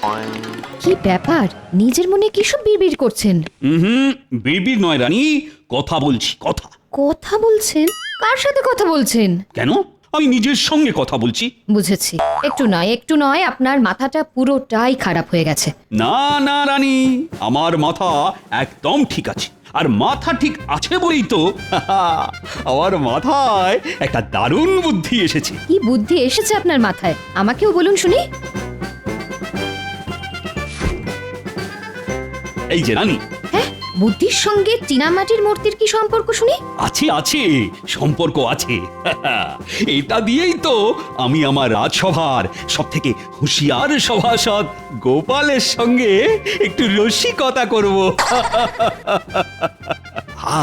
কি ব্যাপার, নিজের মনে কি সব বিড়বিড় করছেন? বিড়বিড় নয় রানী, কথা বলছি কথা। কথা বলছেন? কার সাথে কথা বলছেন? কেন, আমি নিজের সঙ্গে কথা বলছি। বুঝেছি, একটু নয় আপনার মাথাটা পুরোটাই খারাপ হয়ে গেছে। না না রানী, আমার মাথা একদম ঠিক আছে। আর মাথা ঠিক আছে বলেই তো আমার মাথায় একটা দারুণ বুদ্ধি এসেছে। কি বুদ্ধি এসেছে আপনার মাথায়, আমাকেও বলুন শুনি। এই যে রানী, হ্যাঁ, বুদ্ধির সঙ্গে চীনামাটির মূর্তির কি সম্পর্ক শুনি? আছে আছে, সম্পর্ক আছে। এটা দিয়েই তো আমি আমার রাজসভার সব থেকে হুঁশিয়ার সভাসদ গোপালের সঙ্গে একটু রসিকতা করব।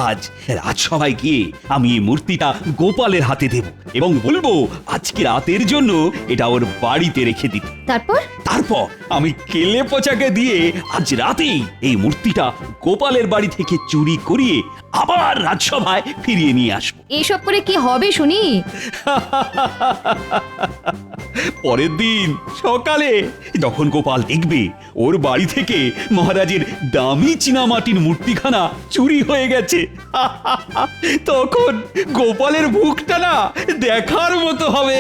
আজ রাজসভায় গিয়ে আমি এই মূর্তিটা গোপালের হাতে দেব এবং বলবো আজকে রাতের জন্য এটা ওর বাড়িতে রেখে দিতে। তারপর আমি কেলে পচাকে দিয়ে আজ রাতেই এই মূর্তিটা গোপালের বাড়ি থেকে চুরি করিয়ে আবার রাজসভায় ফিরিয়ে নিয়ে আসবো। এসব করে কি হবে শুনি? পরের দিন সকালে যখন গোপাল দেখবে ওর বাড়ি থেকে মহারাজের দামি চীনামাটির মূর্তিখানা চুরি হয়ে গেছে, তখন গোপালের মুখটা না দেখার মতো হবে।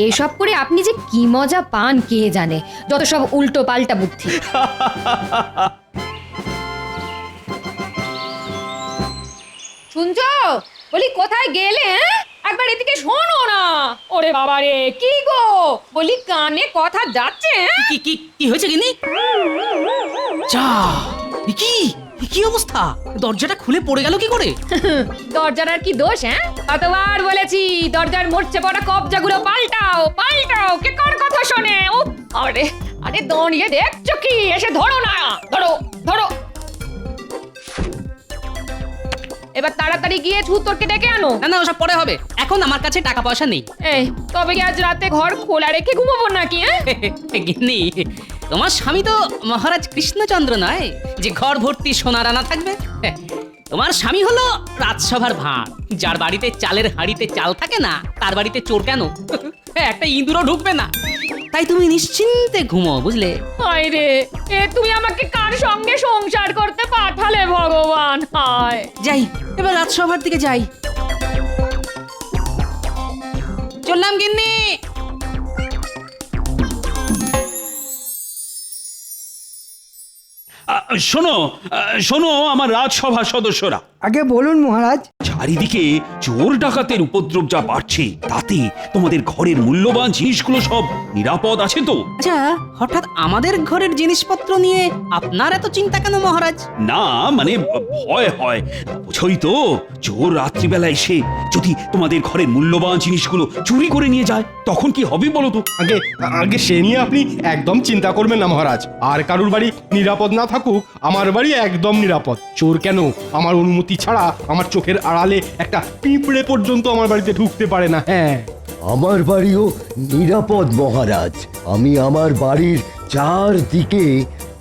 এসব করে আপনি যে কি মজা পান কে জানে, যত সব উল্টো পাল্টা বুদ্ধি। শুনছো? বলি কোথায় গেলে? একবার এদিকে শোনো না। ওরে বাবা রে, কি গো বলি, কানে কথা যাচ্ছে? কি কি কি হয়েছে গিনি? যা, কি কি অবস্থা? দরজাটা খুলে পড়ে গেল কি করে? দরজার আর কি দোষ? কতবার বলেছি দরজার মরচে পড়া কবজাগুলো পাল্টাও পাল্টাও, কে কার কথা শোনে? আরে আরে দাঁড়িয়ে দেখছো কি? এসে ধরো না, ধরো ধরো। এবার তাড়াতাড়ি গিয়ে ছুতরকে ডেকে আনো। না না, ওসব পরে হবে, এখন আমার কাছে টাকা পয়সা নেই। এই তবে কি আজ রাতে ঘর খোলা রেখে ঘুমাবো নাকি? গিন্নি, তোমার স্বামী তো মহারাজ কৃষ্ণচন্দ্র নয় যে ঘর ভর্তি সোনার আনা থাকবে। তোমার স্বামী হলো রাজসভার ভাঁড়, যার বাড়িতে চালের হাঁড়িতে চাল থাকে না তার বাড়িতে চোর কেন? একটা ইঁদুরও ঢুকবে না। তাই তুমি নিশ্চিন্তে ঘুমো, বুঝলে? হায় রে, এ তুমি আমাকে কার সঙ্গে সংসার করতে পাঠালে ভগবান? হায়। যাই, এবার রাজসভার দিকে যাই। চললাম গিন্নি। শোনো শোনো আমার রাজসভা সদস্যরা, আগে বলুন মহারাজ। চারিদিকে চোর ডাকাতের উপদ্রব যা বাড়ছে, তাতে তোমাদের ঘরের মূল্যবান জিনিসগুলো সব নিরাপদ আছে তো? আচ্ছা, হঠাৎ আমাদের ঘরের জিনিসপত্র নিয়ে আপনার এত চিন্তা কেন মহারাজ? না মানে ভয় হয়, বুঝোই তো, চোর রাত্রিবেলা এসে যদি তোমাদের ঘরের মূল্যবান জিনিসগুলো চুরি করে নিয়ে যায় তখন কি হবে বলো তো? আগে আগে সে নিয়ে আপনি একদম চিন্তা করবেন না মহারাজ। আর কারুর বাড়ি নিরাপদ না থাকুক, আমার বাড়ি একদম নিরাপদ। চোর কেন, আমার অনুমতি ছাড়া আমার চোখের আড়ালে একটা পিঁপড়ে পর্যন্ত আমার বাড়িতে ঢুকতে পারে না। হ্যাঁ, আমার বাড়িও নিরাপদ মহারাজ। আমি আমার বাড়ির চারদিকে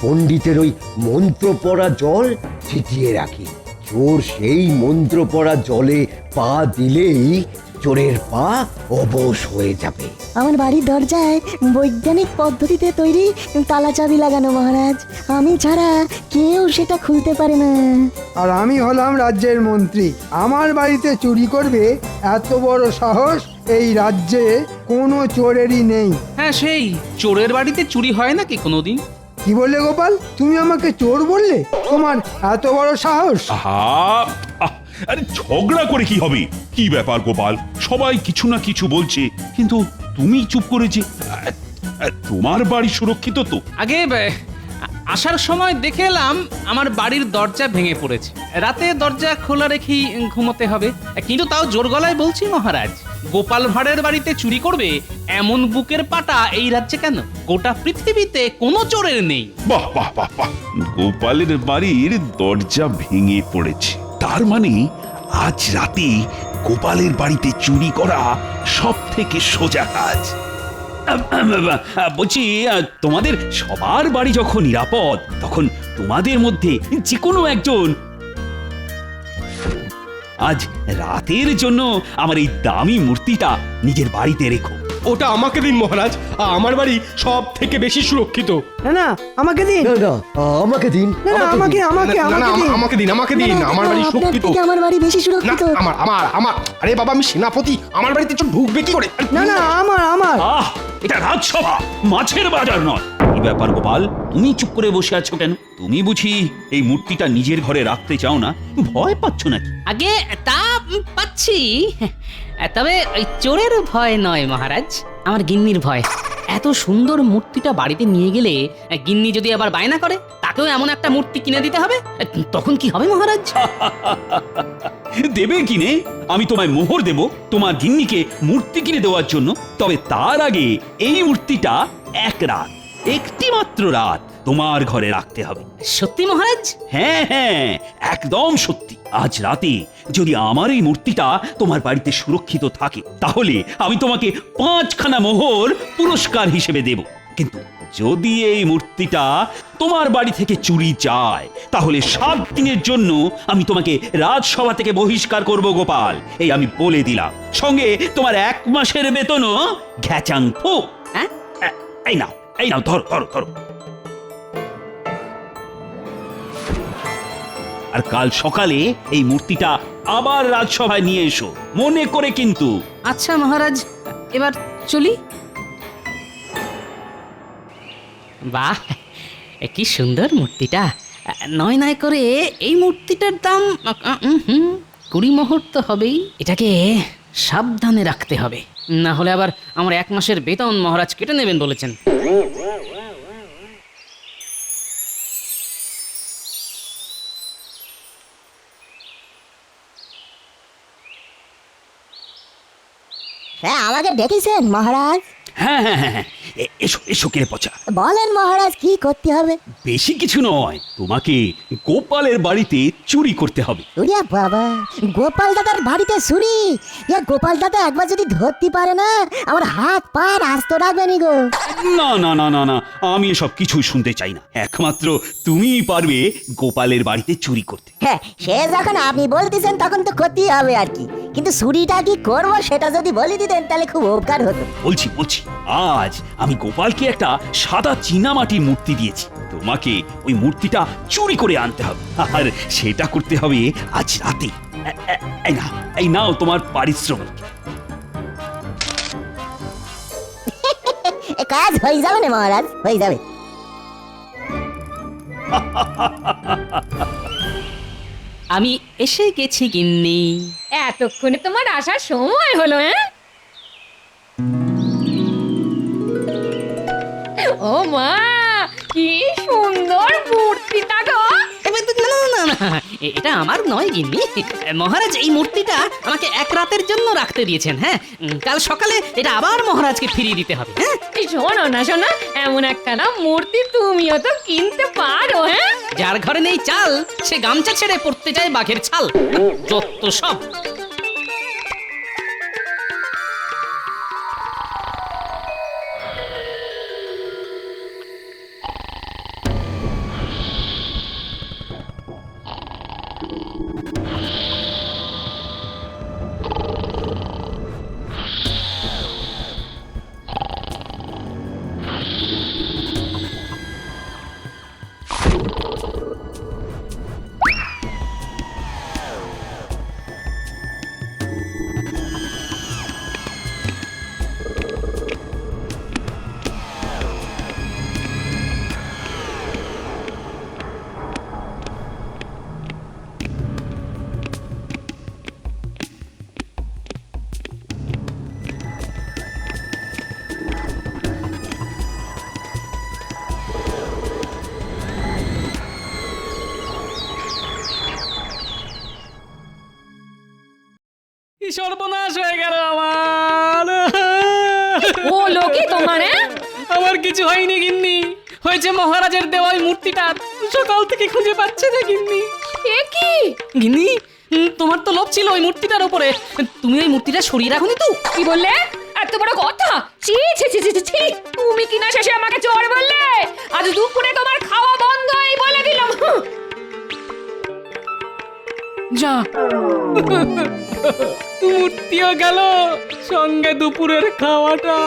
পণ্ডিতের ওই মন্ত্র পড়া জল ছিটিয়ে রাখি। চোর সেই মন্ত্র পড়া জলে পা দিলেই চোরের পা অবশ হয়ে যাবে। আমার বাড়ির দরজায় বৈজ্ঞানিক পদ্ধতিতে তৈরি তালা চাবি লাগানো মহারাজ, আমি ছাড়া কেউ সেটা খুলতে পারে না। আর আমি হলাম রাজ্যের মন্ত্রী, আমার বাড়িতে চুরি করবে এত বড় সাহস এই রাজ্যে কোনো চোরেরই নেই। হ্যাঁ, সেই চোরের বাড়িতে চুরি হয় নাকি কোনোদিন? কি বললে গোপাল? তুমি আমাকে চোর বললে? তোমার এত বড় সাহস? আরে ঝগড়া করে কি হবে? কি ব্যাপার গোপাল, সবাই কিছু না কিছু বলছে কিন্তু তুমি চুপ করেছে। তোমার বাড়ি সুরক্ষিত তো? আগে আসার সময় দেখে এলাম আমার বাড়ির দরজা ভেঙে পড়েছে। রাতে দরজা খোলা রেখেই ঘুমোতে হবে, কিন্তু তাও জোর গলায় বলছি মহারাজ, গোপাল ভাঁড়ের বাড়িতে চুরি করবে এমন বুকের পাটা এই রাজ্যে কেন? গোটা পৃথিবীতে কোনো চোরের নেই। বাহ বাহ বাহ বাহ, গোপালের বাড়ির দরজা ভেঙে পড়েছে, তার মানে আজ রাতে গোপালের বাড়িতে চুরি করা সব থেকে সোজা কাজ। বলছি, তোমাদের সবার বাড়ি যখন নিরাপদ, তখন তোমাদের মধ্যে যে কোনো একজন আজ রাতের জন্য আমার এই দামি মূর্তিটা নিজের বাড়িতে রেখো। ওটা আমাকে দিন মহারাজ, আমার বাড়ি সব থেকে বেশি সুরক্ষিত। না না আমাকে দিন, না না আমাকে দিন, না না আমাকে আমাকে না, না, আমাকে দিন। আমাকে দিন, আমাকে দিন, আমার বাড়ি আপনার সুরক্ষিত। থেকে আমার বাড়ি বেশি না, সুরক্ষিত। আমার আমার আমার আরে বাবা, আমি সেনাপতি, আমার বাড়িতে চোর ঢুকবে কি করে? আরে, না না আমার আহ এটা রাজসভা, মাছের বাজার নয়। কি ব্যাপার গোপাল, তুমি চুপ করে বসে আছো কেন? তুমি বুঝি এই মূর্তিটা নিজের ঘরে রাখতে চাও না? ভয় পাচ্ছ নাকি? আগে তা পাচ্ছি, তবে ওই চোরের ভয় নয় মহারাজ, আমার গিন্নির ভয়। এত সুন্দর মূর্তিটা বাড়িতে নিয়ে গেলে গিন্নি যদি আবার বায়না করে তাকেও এমন একটা মূর্তি কিনে দিতে হবে, তখন কি হবে মহারাজ? দেবে কিনে? আমি তোমায় মোহর দেব তোমার গিন্নিকে মূর্তি কিনে দেওয়ার জন্য। তবে তার আগে এই মূর্তিটা এক রাত, একটি মাত্র রাত তোমার ঘরে রাখতে হবে। সত্যি মহারাজ? হ্যাঁ হ্যাঁ, একদম সত্যি। আজ রাতে যদি আমার এই মূর্তিটা তোমার বাড়িতে সুরক্ষিত থাকে তাহলে আমি তোমাকে 5খানা মোহর পুরস্কার হিসেবে দেব। কিন্তু যদি এই মূর্তিটা তোমার বাড়ি থেকে চুরি যায় তাহলে 7 দিনের জন্য আমি তোমাকে রাজসভা থেকে বহিষ্কার করব গোপাল, এই আমি বলে দিলাম। সঙ্গে তোমার 1 মাসের বেতনও ঘ্যাচাং ফু। হ্যাঁ? এই নাও, এই নাও, ধরো ধরো ধরো। আর কাল সকালে এই মূর্তিটা আবার রাজসভায় নিয়ে এসো, মনে করে কিন্তু। আচ্ছা মহারাজ, এবার চলি। বাহ, কি সুন্দর মূর্তিটা। নয় নয় করে এই মূর্তিটার দাম 20 মোহর তো হবেই। এটাকে সাবধানে রাখতে হবে, না হলে আবার আমার 1 মাসের বেতন মহারাজ কেটে নেবেন বলেছেন। হ্যাঁ, আমাকে ডেকেছেন মহারাজ? হ্যাঁ হ্যাঁ হ্যাঁ হ্যাঁ, এসো এসো কেড়ে পচা। বলেন মহারাজ, কি করতে হবে? বেশি কিছু নয়, তোমাকে গোপালের বাড়িতে চুরি করতে হবে। ওরে বাবা, গোপাল দাদার বাড়িতে চুরি? গোপাল দাদা একবার যদি ধরতে পারে না, আমার হাত পা আস্ত রাখবে নি গো। না না না না না, আমি এসব কিছুই শুনতে চাই না। একমাত্র তুমিই পারবে গোপালের বাড়িতে চুরি করতে। হ্যাঁ, সে যখন আপনি বলতেছেন তখন তো করতেই হবে আর কি। কিন্তু চুরিটা কি করবো সেটা যদি বলে দিতেন তাহলে খুব উপকার হতো। বলছি বলছি, আজ আমি গোপালকে একটা সাদা চীনামাটির মূর্তি দিয়েছি। তোমাকে ওই মূর্তিটা চুরি করে আনতে হবে, আর সেটা করতে হবে আজ রাতে। এই নাও তোমার পারিশ্রমিক। এ কাজ হয়ে যাবে না মহারাজ, হয়ে যাবে। আমি এসে গেছি গিন্নি। এতক্ষণে তোমার আসার সময় হলো? হ্যাঁ, ও মা, কি সুন্দর মূর্তিটা গো। না না না, এটা আমার নয় গিন্নি। মহারাজ এই মূর্তিটা আমাকে 1 রাতের জন্য রাখতে দিয়েছেন। হ্যাঁ, কাল সকালে এটা আবার মহারাজকে ফিরিয়ে দিতে হবে। হ্যাঁ, এই শোনো না শোনা, এমন একটা না মূর্তি তুমিও তো কিনতে পারো। হ্যাঁ, যার ঘরে নেই চাল সে গামছা ছেড়ে পড়তে যায় বাঘের ছাল। যত সব। সর্বনাশ হয়ে গেল আমার। ও লোকে তোমার। হ্যাঁ, আমার কিছু হয়নি গিন্নি, হয়েছে মহারাজের দেওয়া ওই মূর্তিটা। সকাল থেকে খুঁজে পাচ্ছে না গিন্নি। এ কি গিন্নি, তোমার তো লোভ ছিল ওই মূর্তিটার উপরে, তুমি ওই মূর্তিটা সরিয়ে রাখোনি তো? কি বললে? এত বড় কথা! ছি ছি ছি ছি ছি! তুমি কিনা শেষে আমাকে চোর বললে? আজ দুপুরে তোমার খাওয়া বন্ধ, এই বলে দিলাম। যা মূর্তিও গেল, সঙ্গে দুপুরের খাওয়াটা।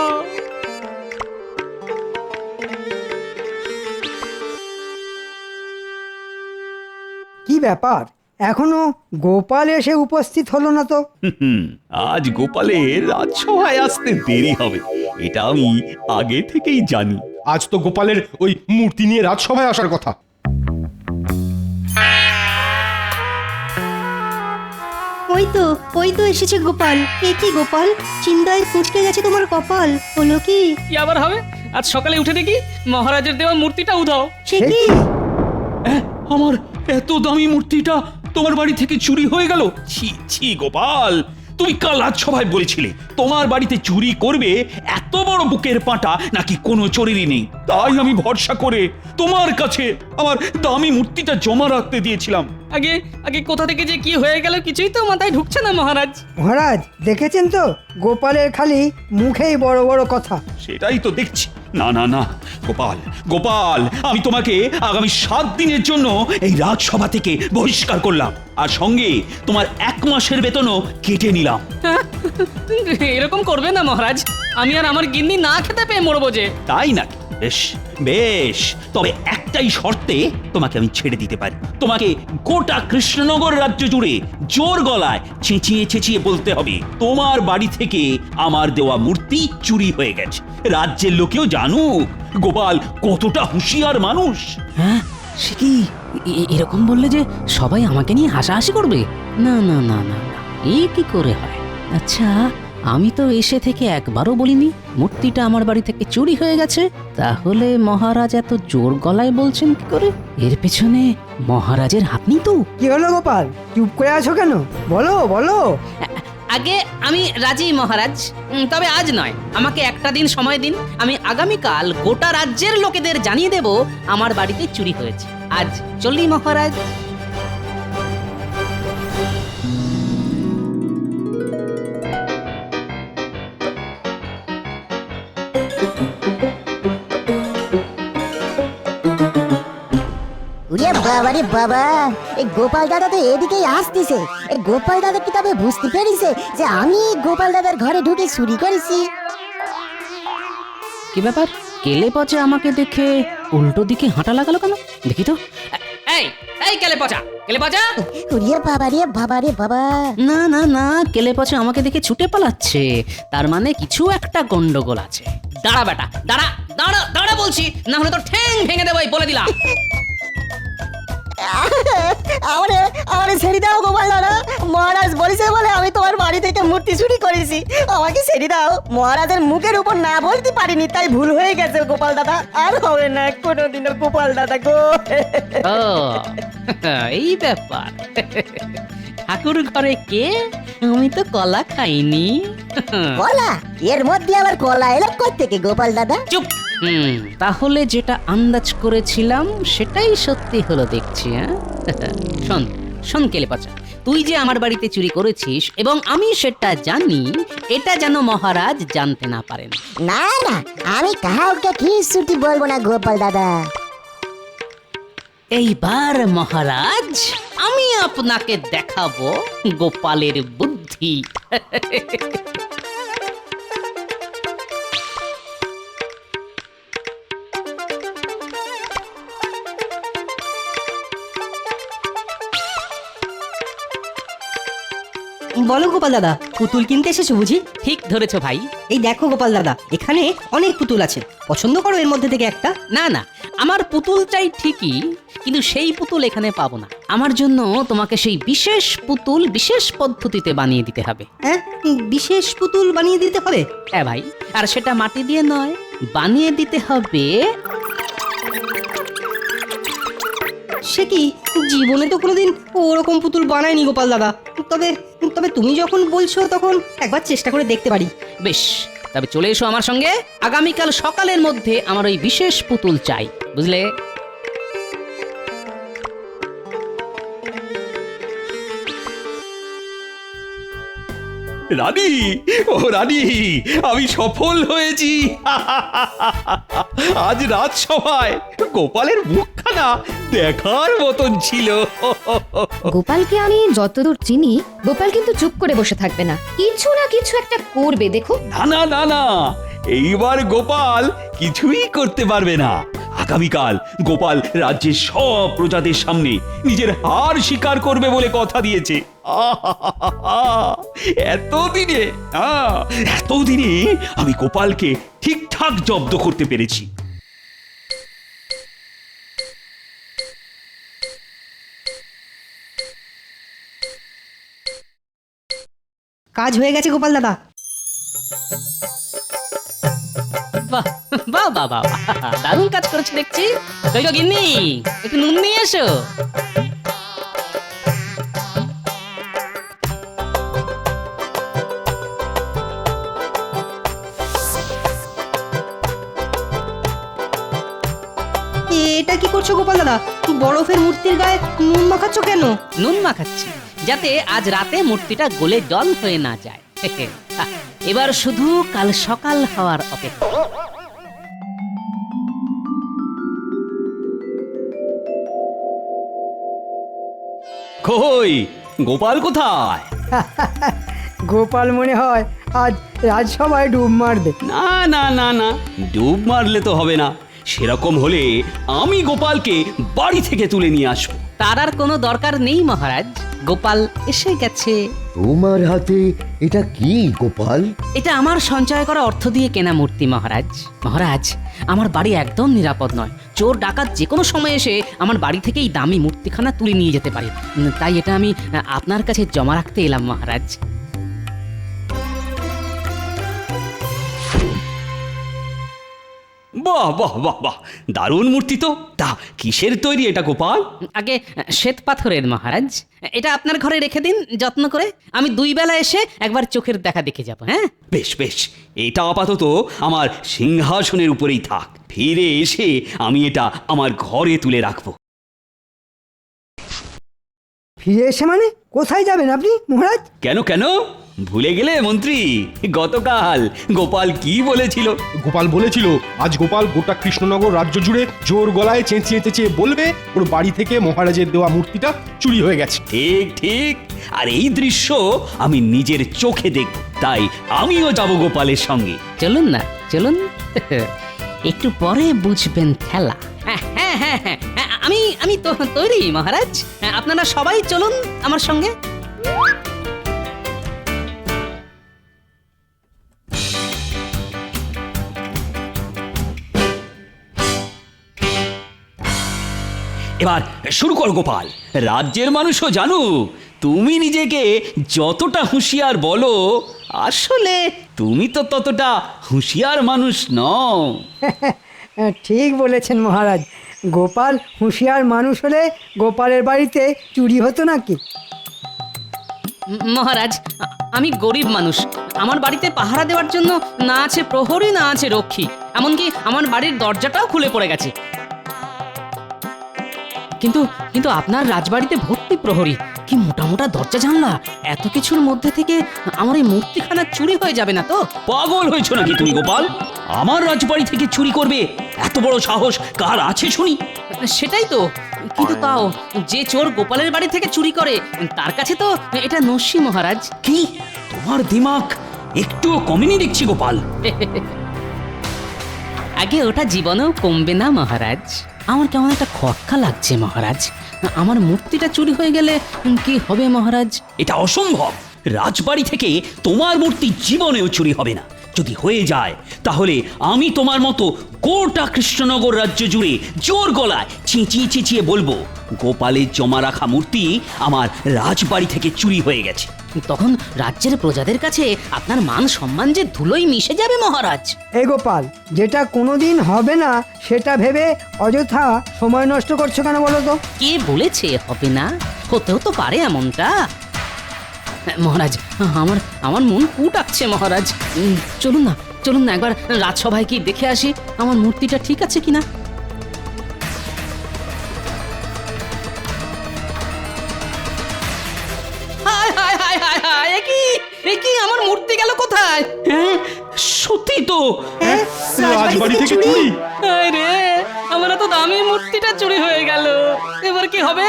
কি ব্যাপার এখনো গোপাল এসে উপস্থিত হলো না তো? আজ গোপালের রাজসভায় আসতে দেরি হবে, এটা আমি আগে থেকেই জানি। আজ তো গোপালের ওই মূর্তি নিয়ে রাজসভায় আসার কথা। ওই তো এসেছে গোপাল। এ কি গোপাল, চিন্তায় কুঁচকে গেছে তোমার কপাল, হলো কি? কি আবার হবে? আজ সকালে উঠে দেখি মহারাজের দেওয়া মূর্তিটা উধাও। সে কি? আমার এত দামি মূর্তিটা তোমার বাড়ি থেকে চুরি হয়ে গেল। ছি ছি গোপাল, তুমি কাল রাজসভায় বলেছিলে তোমার বাড়িতে চুরি করবে, এত বড় বুকের পাটা নাকি কোনো চোরেরই নেই। তাই আমি ভরসা করে তোমার কাছে আমার দামি মূর্তিটা জমা রাখতে দিয়েছিলাম। আগে আগে কোথা থেকে যে কি হয়ে গেল কিছুই তো মাথায় ঢুকছে না মহারাজ। মহারাজ দেখেছেন তো, গোপালের খালি মুখেই বড় বড় কথা। সেটাই তো দেখছি। না না না গোপাল, গোপাল, আমি তোমাকে আগামী 7 দিনের জন্য এই রাজসভা থেকে বহিষ্কার করলাম, আর সঙ্গে তোমার 1 মাসের বেতনও কেটে নিলাম। এরকম করবে না মহারাজ, আমি আর আমার গিন্নি না খেতে পেয়ে মরবো যে। তাই নাকি? বেশ বেশ, তবে একটাই শর্তে তোমাকে আমি ছেড়ে দিতে পারি। তোমাকে গোটা কৃষ্ণনগর রাজ্য জুড়ে জোর গলায় চেঁচিয়ে চেঁচিয়ে বলতে হবে তোমার বাড়ি থেকে আমার দেওয়া মূর্তি চুরি হয়ে গেছে। রাজ্যের লোকেও জানুক গোপাল কতটা হুঁশিয়ার মানুষ। হ্যাঁ, সে কি এরকম বললে যে সবাই আমাকে নিয়ে হাসাহাসি করবে? না না না না না, এ কি করে হয়? আচ্ছা, আমি তো এসে থেকে একবারও বলিনি মূর্তিটা আমার বাড়ি থেকে চুরি হয়ে গেছে, তাহলে মহারাজ এত জোর গলায় বলছেন কি করে? এর পেছনে মহারাজের হাত নেই তো? কি হলো গোপাল, চুপ করে আছো কেন? বলো বলো। আগে আমি রাজি মহারাজ, তবে আজ নয়, আমাকে একটা দিন সময় দিন। আমি আগামীকাল গোটা রাজ্যের লোকেদের জানিয়ে দেব আমার বাড়িতে চুরি হয়েছে। আজ চলি মহারাজ। ওরে বাবা রে বাবা, এই গোপাল দাদা তো এদিকেই আসতেছে। এই গোপাল দাদা কি তবে বুঝতে পেরেছে যে আমি গোপাল দাদার ঘরে ঢুকে চুরি করেছি? কি ব্যাপার, কেলে পচা আমাকে দেখে উল্টো দিকে হাঁটা লাগালো কেন? দেখি তো। এই এই কেলে পচা, কেলে পচা! ওরে বাবা রে বাবা রে বাবা! না না না, কেলে পচা আমাকে দেখে ছুটে পালাচ্ছে, তার মানে কিছু একটা গন্ডগোল আছে। দাঁড়া বেটা, দাঁড়া দাঁড়া দাঁড়া বলছি, না হলে তো ঠ্যাং ভেঙে দেবো, বলে দিলাম। আমারে ছেড়ে দাও গোপাল দাদা, মহারাজ বলেছে বলে আমি তোমার বাড়ি থেকে মূর্তি চুরি করেছি, আমাকে ছেড়ে দাও। মহারাজের মুখের উপর না বলতে পারিনি, তাই ভুল হয়ে গেছে গোপাল দাদা, আর হবে না কোনোদিনও গোপাল দাদা গো। ও এই ব্যাপার, ঠাকুর ঘরে কে? আমি তো কলা খাইনি। কলা? এর মধ্যে আবার কলা এলো কই থেকে গোপাল দাদা? চুপ। তাহলে যেটা আন্দাজ করেছিলাম সেটাই সত্যি হলো দেখছি। শোন শোন কেলে পচা, তুই যে আমার বাড়িতে চুরি করেছিস এবং আমি সেটা জানি, এটা যেন মহারাজ জানতে না পারেন। না না, আমি কাউকে কিছুটি বলবো না গোপাল দাদা। এইবার মহারাজ আমি আপনাকে দেখাবো গোপালের বুদ্ধি। বলো গোপাল দাদা, পুতুল কিনতে এসেছো বুঝি? ঠিক ধরেছো ভাই। এই দেখো গোপাল দাদা, এখানে অনেক পুতুল আছে, পছন্দ করো এর মধ্যে থেকে একটা। না না, আমার পুতুল চাই ঠিকই, কিন্তু সেই পুতুল এখানে পাবো না। আমার জন্য তোমাকে সেই বিশেষ পুতুল বিশেষ পদ্ধতিতে বানিয়ে দিতে হবে। হ্যাঁ, বিশেষ পুতুল বানিয়ে দিতে হবে? হ্যাঁ ভাই, আর সেটা মাটি দিয়ে নয়, বানিয়ে দিতে হবে। সে কি, জীবনে তো কোনোদিন ওরকম পুতুল বানায়নি গোপাল দাদা। তবে তবে তুমি যখন বলছো তখন একবার চেষ্টা করে দেখতে পারি। বেশ, তবে চলে এসো আমার সঙ্গে। আগামীকাল সকালের মধ্যে আমার ওই বিশেষ পুতুল চাই, বুঝলে? রানী, ও রানী, আমি সফল হয়েছি। আজ রাজসভায় গোপালের মুখখানা দেখার মতন ছিল। গোপালকে আমি যতদূর চিনি, গোপাল কিন্তু চুপ করে বসে থাকবে না, কিছু না কিছু একটা করবে, দেখো। না না না না, এইবার গোপাল কিছুই করতে পারবে না। আগামীকাল গোপাল রাজ্যের সব প্রজাদের সামনে নিজের হার স্বীকার করবে বলে কথা দিয়েছে। এতদিনে আমি গোপালকে ঠিকঠাক জব্দ করতে পেরেছি। কাজ হয়ে গেছে গোপাল দাদা। বাহ বাহ বাহ বাহ, দারুণ কাজ করেছে দেখছি। কই গো গিন্নি, একটু নুন নিয়ে এসো। এটা কি করছো গোপাল দাদা? বরফের মূর্তির গায়ে নুন মাখাচ্ছ কেন? নুন মাখাচ্ছি যাতে আজ রাতে মূর্তিটা গলে জল হয়ে না যায়। এবার শুধু কাল সকাল হওয়ার অপেক্ষা। কই গোপাল কোথায়? গোপাল মনে হয় আজ রাজসভায় ডুব মারবে। না না না না, ডুব মারলে তো হবে না। সেরকম হলে আমি গোপালকে বাড়ি থেকে তুলে নিয়ে আসবো। তার আর কোনো দরকার নেই মহারাজ, গোপাল এসে গেছে। তোমার হাতে এটা কি গোপাল? এটা আমার সঞ্চয় করা অর্থ দিয়ে কেনা মূর্তি মহারাজ। মহারাজ, আমার বাড়ি একদম নিরাপদ নয়। চোর ডাকাত যে কোনো সময় এসে আমার বাড়ি থেকে এই দামি মূর্তিখানা তুলে নিয়ে যেতে পারে। তাই এটা আমি আপনার কাছে জমা রাখতে এলাম মহারাজ। বাহ বাহ বাহ বাহ, দারুণ মূর্তি তো। তা কিসের তৈরি এটা গোপাল? আগে শ্বেত পাথরের মহারাজ। এটা আপনার ঘরে রেখে দিন যত্ন করে। আমি 2 বেলা এসে একবার চোখের দেখা দেখে যাব। হ্যাঁ বেশ বেশ, এটা আপাতত আমার সিংহাসনের উপরেই থাক। ফিরে এসে আমি এটা আমার ঘরে তুলে রাখবো। ফিরে এসে মানে কোথায় যাবেন আপনি মহারাজ? কেন কেন, ভুলে গেলে মন্ত্রী? গতকাল গোপাল কি বলেছিল? গোপাল বলেছিল আজ গোপাল গোটা কৃষ্ণনগর রাজ্য জুড়ে জোর গলায় চেঁচিয়ে চেঁচিয়ে বলবে ওর বাড়ি থেকে মহারাজের দেওয়া মূর্তিটা চুরি হয়ে গেছে। ঠিক ঠিক, আর এই দৃশ্য আমি নিজের চোখে দেখব। তাই আমিও যাব গোপালের সঙ্গে। চলুন না, চলুন। একটু পরে বুঝবেন খেলা। হ্যাঁ হ্যাঁ হ্যাঁ হ্যাঁ, আমি তো তৈরি মহারাজ। আপনারা সবাই চলুন আমার সঙ্গে। এবার শুরু কর গোপাল। রাজ্যের মানুষও জানুক তুমি নিজেকে যতটা হুঁশিয়ার বলো, আসলে তুমি তো ততটা হুঁশিয়ার মানুষ নও। ঠিক বলেছেন মহারাজ। গোপাল হুঁশিয়ার মানুষ হলে গোপালের বাড়িতে চুরি হতো নাকি? মহারাজ, আমি গরিব মানুষ। আমার বাড়িতে পাহারা দেওয়ার জন্য না আছে প্রহরী, না আছে রক্ষী। এমনকি আমার বাড়ির দরজাটাও খুলে পড়ে গেছে। কিন্তু কিন্তু আপনার রাজবাড়িতে ভর্তি প্রহরী, কি মোটা মোটা দরজা জানলা। এত কিছুর মধ্যে থেকে আমার এই মূর্তিখানা চুরি হয়ে যাবে না তো? পাগল হয়েছ নাকি তুমি গোপাল? আমার রাজবাড়ি থেকে চুরি করবে এত বড় সাহস কার আছে শুনি? সেটাই তো। কিন্তু তাও যে চোর গোপালের বাড়ি থেকে চুরি করে তার কাছে তো এটা নস্যি মহারাজ। কি তোমার দিমাগ একটুও কমেনি দেখছি গোপাল। আগে ওটা জীবনেও কমবে না মহারাজ। আমার কেমন একটা খটকা লাগছে মহারাজ। আমার মূর্তিটা চুরি হয়ে গেলে কি হবে মহারাজ? এটা অসম্ভব। রাজবাড়ি থেকে তোমার মূর্তি জীবনেও চুরি হবে না। যদি হয়ে যায় তাহলে আমি তোমার মতো গোটা কৃষ্ণনগর রাজ্য জুড়ে জোর গলায় চেঁচিয়ে চেঁচিয়ে বলবো গোপালের জমা রাখা মূর্তি আমার রাজবাড়ি থেকে চুরি হয়ে গেছে। তখন রাজ্যের প্রজাদের কাছে আপনার মান সম্মান যে ধুলোয় মিশে যাবে মহারাজ। এই গোপাল, যেটা কোনোদিন হবে না সেটা ভেবে অযথা সময় নষ্ট করছো কেন বলো তো? কে বলেছে হবে না? হতেও তো পারে এমনটা। মহারাজ, আমার মন কুটাচ্ছে মহারাজ। চলুন না, চলুন না একবার রাজসভায় কি দেখে আসি আমার মূর্তিটা ঠিক আছে কিনা। এ কি আমার মূর্তি গেল কোথায়? হ্যাঁ সত্যি তো। রাজবাড়ি থেকে চুরি? আরে আমার তো দামি মূর্তিটা চুরি হয়ে গেল, এবার কি হবে?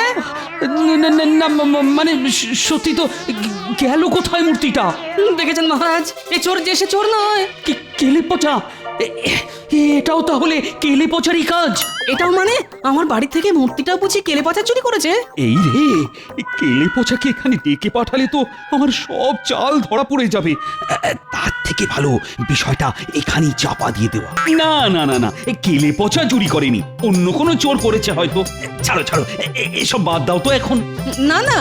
না, মানে সত্যি তো। গেল কোথায় মূর্তিটা? দেখেছেন মহারাজ, এ চোর যে সে চোর নয়। কেলে পচা? এটাও তাহলে কেলে পচারই কাজ? এটাও মানে আমার বাড়ি থেকে মূর্তিটা বুঝি কেলে পচা চুরি করেছে? এই রে, কেলে পচাকে এখানে ডেকে পাঠালে তো আমার সব চাল ধরা পড়ে যাবে। তার থেকে ভালো বিষয়টা এখানেই চাপা দিয়ে দেওয়া। না না না না, কেলে পচা চুরি করেনি, অন্য কোনো চোর করেছে হয়তো। ছাড়ো ছাড়ো, এসব বাদ দাও তো এখন। না না,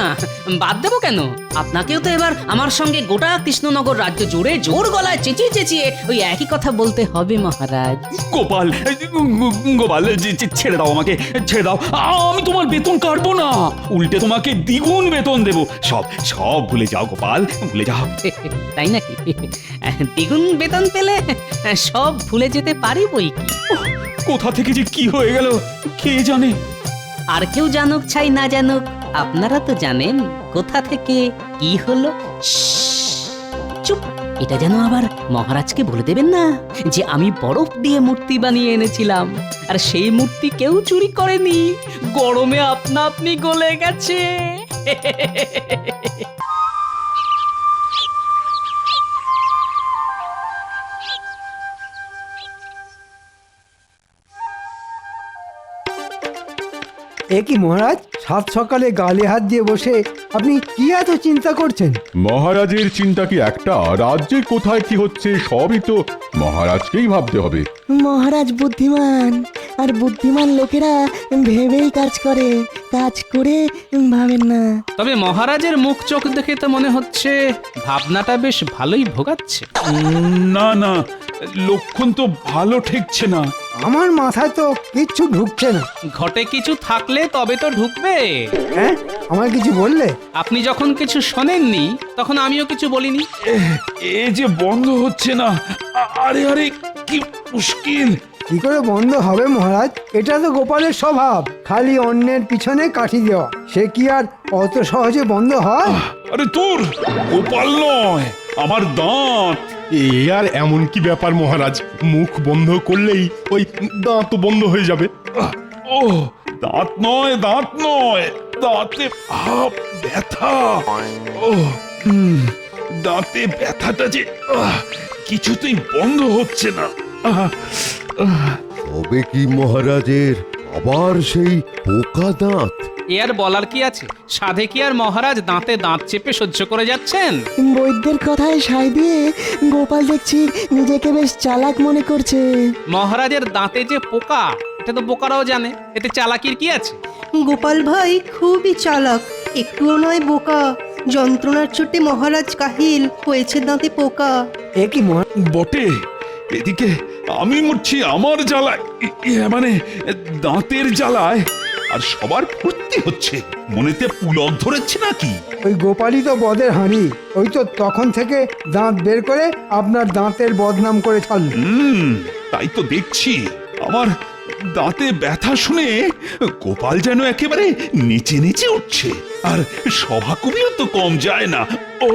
বাদ দেবো কেন? আপনাকেও তো এবার আমার সঙ্গে গোটা কৃষ্ণনগর রাজ্য জুড়ে জোর গলায় চেঁচিয়ে চেঁচিয়ে ওই একই কথা বলতে হবে মহারাজ। গোপাল, গোপাল, ছেড়ে দাও আমাকে, ছেড়ে দাও। আমি তোমার বেতন কাটবো না, উল্টে তোমাকে দ্বিগুণ বেতন দেবো। সব সব ভুলে যাও গোপাল, ভুলে যাও। তাই নাকি? দ্বিগুণ বেতন পেলে সব ভুলে যেতে পারি বই কি। কোথা থেকে যে কি হয়ে গেল কে জানে। আর কেউ জানুক চাই না জানুক, আপনারা তো জানেন কোথা থেকে কি হলো। চুপ, এটা যেন আবার মহারাজকে বলে দেবেন না যে আমি বরফ দিয়ে মূর্তি বানিয়ে এনেছিলাম, আর সেই মূর্তি কেউ চুরি করেনি, গরমে আপনা আপনি গলে গেছে। এ কি মহারাজ, সাত সকালে গালে হাত দিয়ে বসে আপনি কি এত চিন্তা করছেন? মহারাজের চিন্তা কি একটা? রাজ্যে কোথায় কি হচ্ছে সবই তো মহারাজকেই ভাবতে হবে। মহারাজ বুদ্ধিমান, আর বুদ্ধিমান লোকেরা ভেবেই কাজ করে, কাজ করে ভাবেন না। তবে মহারাজের মুখ চোখ দেখে তো মনে হচ্ছে ভাবনাটা বেশ ভালোই ভোগাচ্ছে। না না, লক্ষণ তো ভালো ঠেকছে না। আমার মাথায় তো কিচ্ছু ঢুকছে না। ঘটে কিছু থাকলে তবে তো ঢুকবে। হ্যাঁ, আমার কিছু বললে? আপনি যখন কিছু শোনেননি তখন আমিও কিছু বলিনি। এ যে বন্ধ হচ্ছে না। আরে আরে, কি মুশকিল। কি করে বন্ধ হবে মহারাজ? এটা তো গোপালের স্বভাব, খালি অন্যের পিছনে কাঠি দেওয়া। সে কি আর অত সহজে বন্ধ হয়? আরে তোর গোপাল নয়, আমার দাঁত। এ আর এমন কি ব্যাপার মহারাজ, মুখ বন্ধ করলেই ওই দাঁত বন্ধ হয়ে যাবে। ও দাঁত নয়, দাঁত নয়, দাঁতে ব্যথা। ও দাঁতে ব্যথাটা যে কিছুতেই বন্ধ হচ্ছে না। তবে কি মহারাজের আবার সেই পোকা দাঁত? এ আর বলার কি আছে? সাধে কি আর মহারাজ দাঁতে দাঁত চেপে সহ্য করে যাচ্ছেন? বৈদ্যের কথায় সায় দিয়ে গোপাল দেখছি নিজেকে বেশ চালাক মনে করছে। মহারাজের দাঁতে যে পোকা, এটা তো বোকারাও জানে, এতে চালাকির কি আছে? গোপাল ভাই খুবই চালাক, একটুও নয় বোকা। যন্ত্রণার চোটে মহারাজ কাহিল, হয়েছে দাঁতে পোকা। এ কি মহারাজ, বটে, এদিকে আমি মরছি আমার জ্বালায়, মানে দাঁতের জ্বালায়, আর সবার ফুর্তি হচ্ছে। মনেতে পুলক ধরেছে নাকি? ওই গোপালই তো বদের হাঁড়ি। ওই তো তখন থেকে দাঁত বের করে আপনার দাঁতের বদনাম করে ছাড়ল। তাই তো দেখছি। আমার দাঁতে ব্যথা শুনে গোপাল যেন একেবারে নিচে নিচে উঠছে, আর সভা কবিও তো কম যায় না। ও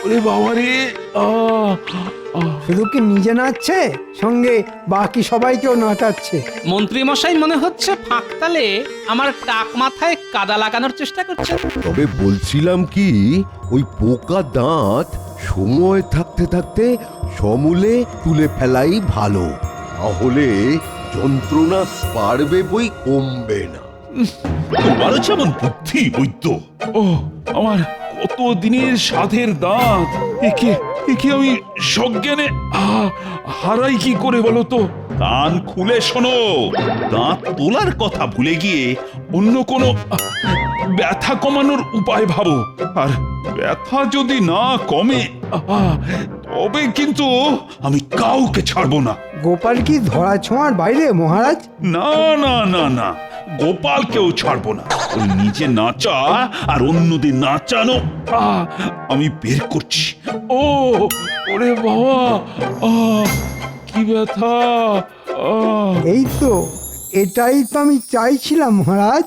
ওরে বাবা রে, শুধু কি নিজে নাচছে, সঙ্গে বাকি সবাইকেও নাচাচ্ছে। মন্ত্রী মশাই মনে হচ্ছে ফাঁকতালে আমার টাক মাথায় কাদা লাগানোর চেষ্টা করছে। তবে বলছিলাম কি, ওই পোকা দাঁত সময় থাকতে থাকতে সমূলে তুলে ফেলাই ভালো, তাহলে যন্ত্রণা বাড়বে বই কমবে না। তোমারও যেমন বুদ্ধি বৈদ্য। ও আমার কত দিনের সাধের দাঁত, একে একে আমি সজ্ঞানে হারাই কি করে বলো তো? কান খুলে শোনো, দাঁত তোলার কথা ভুলে গিয়ে অন্য কোনো ব্যথা কমানোর উপায় ভাবো। আর ব্যথা যদি না কমে, তবে কিন্তু আমি কাউকে ছাড়বো না। গোপাল কি ধরা ছোঁয়ার বাইরে মহারাজ? না না না না, গোপালকেও ছাড়বো না। ওই নিজে নাচা আর অন্যদের নাচানো আমি বের করছি। ও ওরে বাবা, কি ব্যথা! এই তো এটাই তো আমি চাইছিলাম মহারাজ।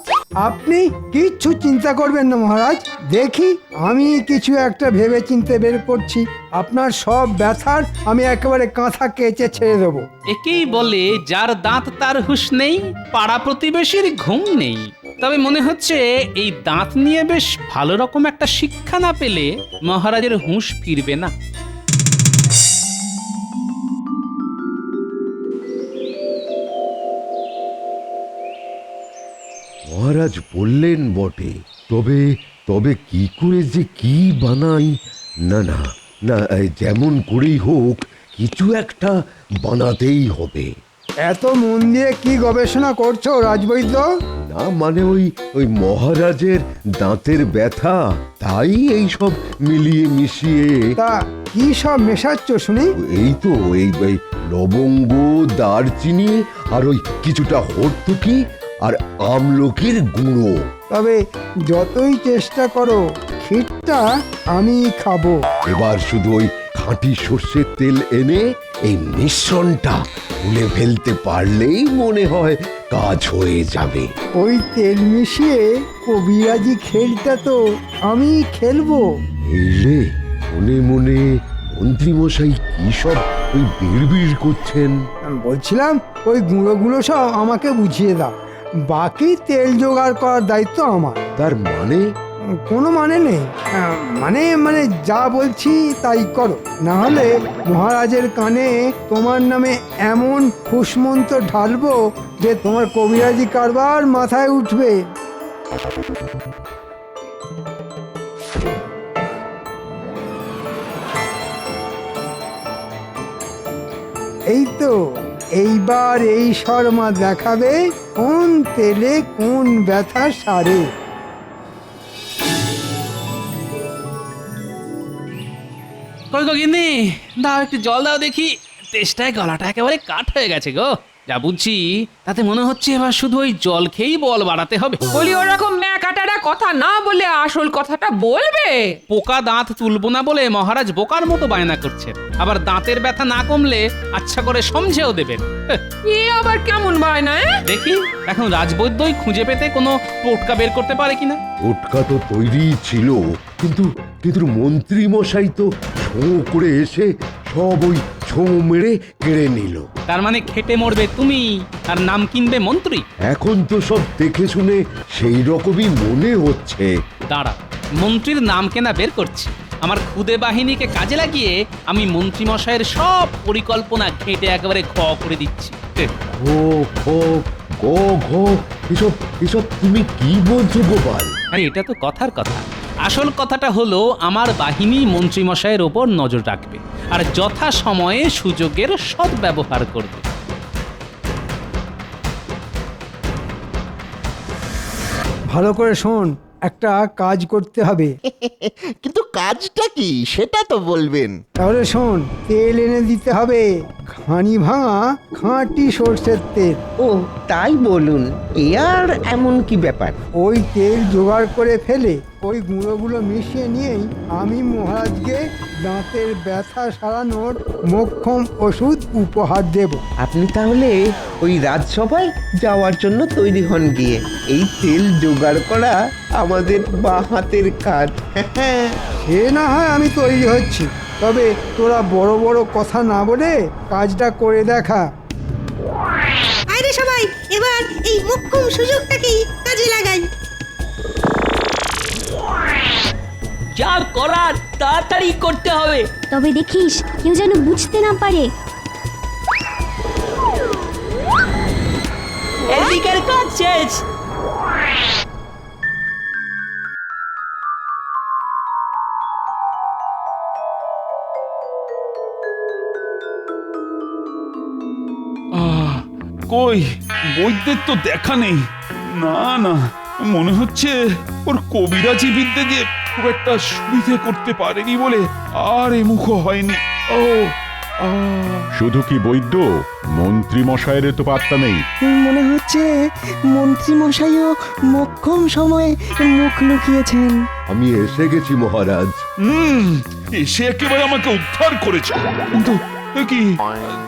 আপনি কিচ্ছু চিন্তা করবেন না মহারাজ, দেখি আমি কিছু একটা ভেবে চিন্তে বের করছি। আপনার সব ব্যথার আমি একেবারে কাঁথা কেচে ছেড়ে দেবো। একেই বলে যার দাঁত তার হুঁশ নেই, পাড়া প্রতিবেশীর ঘুম নেই। তবে মনে হচ্ছে এই দাঁত নিয়ে বেশ ভালো রকম একটা শিক্ষা না পেলে মহারাজের হুঁশ ফিরবে না। মহারাজ বললেন বটে, তবে তবে কি করে যে কি বানাই? না না না, যেমন করেই হোক কিছু একটা বানাতেই হবে। এত মন দিয়ে কি গবেষণা করছো রাজবৈদ্য? না মানে ওই মহারাজের দাঁতের ব্যথা, তাই এই সব মিলিয়ে মিশিয়ে। তা কি সব মেশাচ্ছ শুনি? এই তো এই লবঙ্গ, দারচিনি আর ওই কিছুটা হর্তুকি আর আমলকির গুঁড়ো। তবে যতই চেষ্টা করো ক্ষীরটা আমি খাবো। এবার শুধু ওই খাঁটি সর্ষের তেল এনে এই মিশ্রণটা তুলে ফেলতে পারলেই মনে হয় কাজ হয়ে যাবে। ওই তেল মিশিয়ে কবিরাজি খেলটা তো আমি খেলবো। এই রে, মনে মনে মন্ত্রীমশাই কি সব ওই বিড়বিড় করছেন। বলছিলাম ওই গুঁড়োগুলো সব আমাকে বুঝিয়ে দাও, বাকি তেল জোগাড় করার দায়িত্ব আমার। তার মানে? কোনো মানে নেই, মানে মানে যা বলছি তাই করো, না হলে মহারাজের কানে তোমার নামে এমন ফুসমন্ত্র ঢালবো যে তোমার কবিরাজি কারবার মাথায় উঠবে। এই তো, এইবার এই শর্মা দেখাবে কোন তেলে কোন ব্যথা সারে। কই গো গিন্নি, দাও একটু জল দাও দেখি। তেষ্টায় গলাটা একেবারে কাঠ হয়ে গেছে গো। যা বুঝছি তাতে মনে হচ্ছে এবার শুধু ওই জল খেয়েই বল বাড়াতে হবে। বলি ওরকম ম্যাকাটারা কথা না বলে আসল কথাটা বলবে। পোকা দাঁত তুলবো না বলে মহারাজ বোকার মতো বায়না করছেন, আবার দাঁতের ব্যথা না কমলে আচ্ছা করে সমঝেও দেবেন। এ আবার কেমন বায়না? দেখি এখন রাজবৈদ্যই খুঁজে পেতে কোনো টোটকা বের করতে পারে কিনা। টোটকা তো তৈরি ছিল, কিন্তু কিন্তু মন্ত্রী মশাই তো ছোঁ করে এসে সব ওই ছোঁ মেরে কেড়ে নিল। তার মানে খেটে মরবে তুমি আর নাম কিনবে মন্ত্রী। এখন তো সব দেখে শুনে সেই রকমই মনে হচ্ছে। দাঁড়া, মন্ত্রীর নাম কেনা বের করছি। আমার খুদে বাহিনীকে কাজে লাগিয়ে আমি মন্ত্রী মশাইয়ের সব পরিকল্পনা ঘেঁটে একেবারে ঘ করে দিচ্ছি। ঘো ঘো গো ঘো, এসব এসব তুমি কি বলছো গোপাল? আরে এটা তো কথার কথা। আসল কথাটা হলো আমার বাহিনী মন্ত্রী মশাইয়ের ওপর নজর রাখবে আর যথা সময়ে সুযোগের সদ্ব্যবহার করবে। ভালো করে শোন, একটা কাজ করতে হবে। কিন্তু কাজটা কি সেটা তো বলবেন। তাহলে শোন, তেল এনে দিতে হবে, ঘানি ভাঙা খাঁটি সর্ষের তেল। ও তাই বলুন, এ আর এমন কি ব্যাপার? ওই তেল জোগাড় করে ফেলে ওই গুঁড়োগুলো মিশিয়ে নিয়েই আমি মহারাজকে দাঁতের ব্যথা সারানোর মোক্ষম ওষুধ উপহার দেব। আপনি তাহলে ওই রাজসভায় যাওয়ার জন্য তৈরি হন গিয়ে। এই তেল জোগাড় করা আমাদের বাঁ হাতের কাজ। সে না হয় আমি তৈরি হচ্ছি, তবে তোরা বড় বড় কথা না বলে কাজটা করে দেখা। আরে সবাই এবার এই মোক্ষম সুযোগটাকেই কাজে লাগাই। যা করার তাড়াতাড়ি করতে হবে। তবে দেখিস কেউ যেন বুঝতে না পারে। এদিকের কাজ শেষ। কই বৈদ্যের তো দেখা নেই। না না, মনে হচ্ছে ওর কবিরাজি বিদ্যে যে খুব একটা সুবিধে করতে পারেনি বলে আর এমুখ হয়নি। ও শুধু কি বৈদ্য, মন্ত্রী মশাইয়ের তো পাত্তা নেই। মনে হচ্ছে মন্ত্রী মশাইও মোক্ষম সময়ে মুখ লুকিয়েছেন। আমি এসে গেছি মহারাজ। এসে একেবারে আমাকে উদ্ধার করেছে। কিন্তু এ কি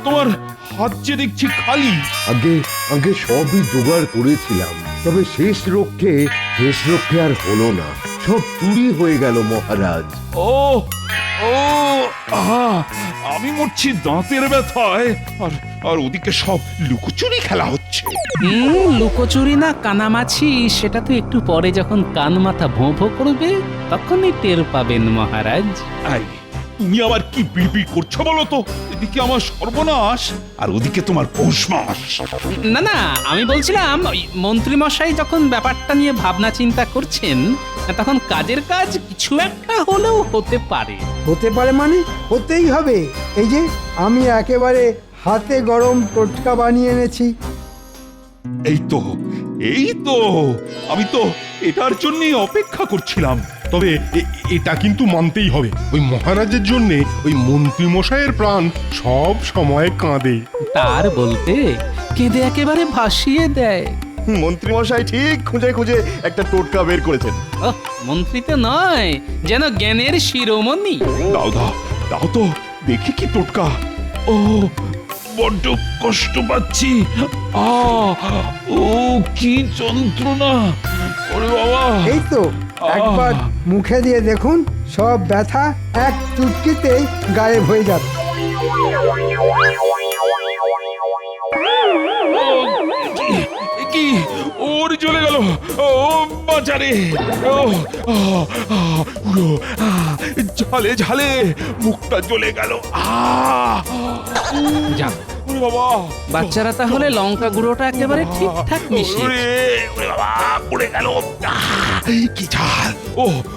তোমার হাত যে দেখছি খালি। আগে আগে সবই জোগাড় করেছিলাম, তবে শেষ রক্ষে আর হলো না, সব চুরি হয়ে গেল মহারাজ। ও ও আহা, আমি মরছি দাঁতের ব্যথায়, আর আর ওদিকে সব লুকোচুরি খেলা হচ্ছে। লুকোচুরি না কানামাছি সেটা তো একটু পরে যখন কান মাথা ভোঁ ভোঁ করবে তখনই টের পাবেন মহারাজ। আই, তুমি আবার কি বিড়বিড় করছো বলো তো? এদিকে আমার সর্বনাশ আর ওদিকে তোমার পৌষ মাস। না না, আমি বলছিলাম ওই মন্ত্রী মশাই যখন ব্যাপারটা নিয়ে ভাবনা চিন্তা করছেন তখন কাজের কাজ কিছু একটা হলেও হতে পারে। হতে পারে মানে হতেই হবে। এই যে আমি একেবারে হাতে গরম টোটকা বানিয়ে এনেছি। এই তো আমি তো এটার জন্যই অপেক্ষা করছিলাম। তবে এটা কিন্তু মানতেই হবে, ওই মহারাজের জন্য ওই মন্ত্রী মশাইয়ের প্রাণ সব সময় কাঁদে। তার বলতে কেঁদে একেবারে ভাসিয়ে দেয়। মন্ত্রী মশাই ঠিক খুঁজে খুঁজে একটা টোটকা বের করেছেন। মন্ত্রী তো নয়, যেন জ্ঞানের শিরোমণি। দাও তো দেখি কি টোটকা। ও বড্ড কষ্ট পাচ্ছি। ও কি যন্ত্রণা! ওরে বাবা! এই তো একবার মুখে দিয়ে দেখুন, সব ব্যথা এক চুটকিতেই গায়েব হয়ে যাবে। কি ওর জ্বলে গেল! ও বাঁচারে! ঝালে ঝালে মুখটা জ্বলে গেল। যাক, ওরে বাবা! বাচ্চারা তাহলে লঙ্কা গুঁড়োটা একেবারে ঠিকঠাক মিশিয়ে। ওরে বাবা পড়ে গেল। কি ঝাল!